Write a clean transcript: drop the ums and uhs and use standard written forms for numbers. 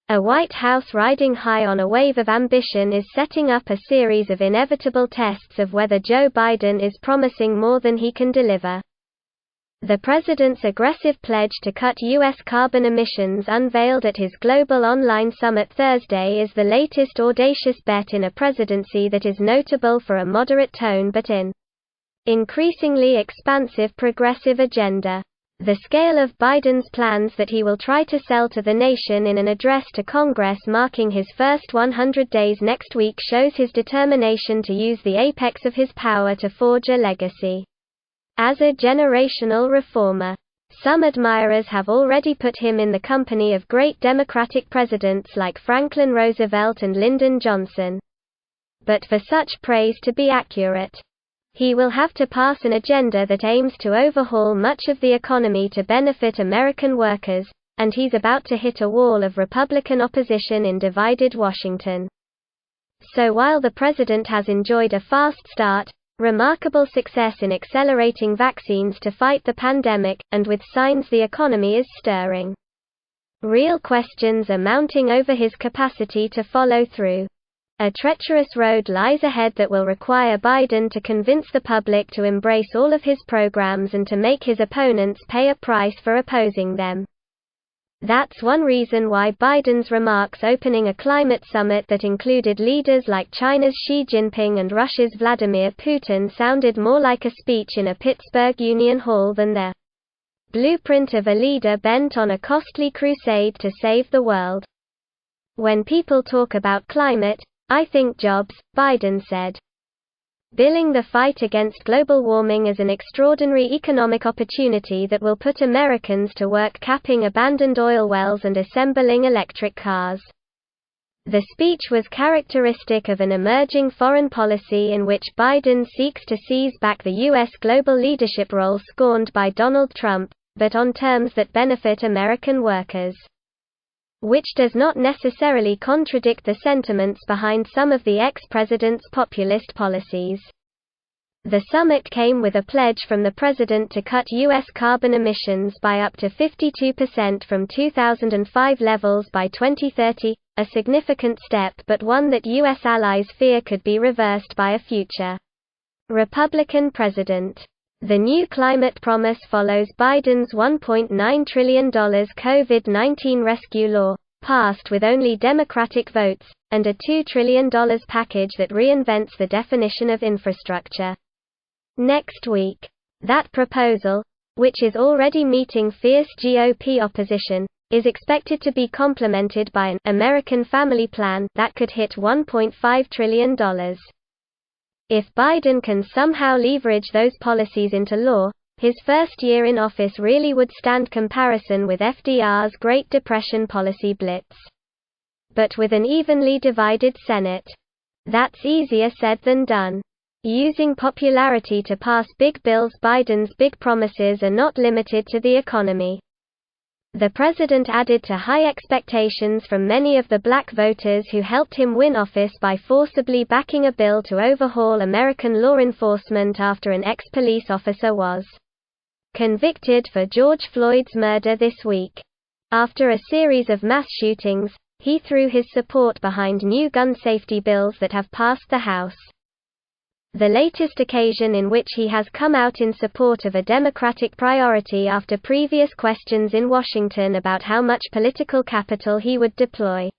A White House riding high on a wave of ambition is setting up a series of inevitable tests of whether Joe Biden is promising more than he can deliver. The president's aggressive pledge to cut U.S. carbon emissions unveiled at his Global Online Summit Thursday is the latest audacious bet in a presidency that is notable for a moderate tone but an increasingly expansive progressive agenda. The scale of Biden's plans that he will try to sell to the nation in an address to Congress marking his first 100 days next week shows his determination to use the apex of his power to forge a legacy as a generational reformer. Some admirers have already put him in the company of great Democratic presidents like Franklin Roosevelt and Lyndon Johnson. But for such praise to be accurate, he will have to pass an agenda that aims to overhaul much of the economy to benefit American workers, and he's about to hit a wall of Republican opposition in divided Washington. So while the president has enjoyed a fast start, remarkable success in accelerating vaccines to fight the pandemic, and with signs the economy is stirring, real questions are mounting over his capacity to follow through. A treacherous road lies ahead that will require Biden to convince the public to embrace all of his programs and to make his opponents pay a price for opposing them. That's one reason why Biden's remarks opening a climate summit that included leaders like China's Xi Jinping and Russia's Vladimir Putin sounded more like a speech in a Pittsburgh Union Hall than the blueprint of a leader bent on a costly crusade to save the world. When people talk about climate, I think jobs, Biden said. Billing the fight against global warming as an extraordinary economic opportunity that will put Americans to work capping abandoned oil wells and assembling electric cars. The speech was characteristic of an emerging foreign policy in which Biden seeks to seize back the U.S. global leadership role scorned by Donald Trump, but on terms that benefit American workers. Which does not necessarily contradict the sentiments behind some of the ex-president's populist policies. The summit came with a pledge from the president to cut U.S. carbon emissions by up to 52% from 2005 levels by 2030, a significant step but one that U.S. allies fear could be reversed by a future Republican president. The new climate promise follows Biden's $1.9 trillion COVID-19 rescue law, passed with only Democratic votes, and a $2 trillion package that reinvents the definition of infrastructure. Next week, that proposal, which is already meeting fierce GOP opposition, is expected to be complemented by an American Family Plan that could hit $1.5 trillion. If Biden can somehow leverage those policies into law, his first year in office really would stand comparison with FDR's Great Depression policy blitz. But with an evenly divided Senate, that's easier said than done. Using popularity to pass big bills, Biden's big promises are not limited to the economy. The president added to high expectations from many of the black voters who helped him win office by forcibly backing a bill to overhaul American law enforcement after an ex-police officer was convicted for George Floyd's murder this week. After a series of mass shootings, he threw his support behind new gun safety bills that have passed the House. The latest occasion in which he has come out in support of a Democratic priority after previous questions in Washington about how much political capital he would deploy.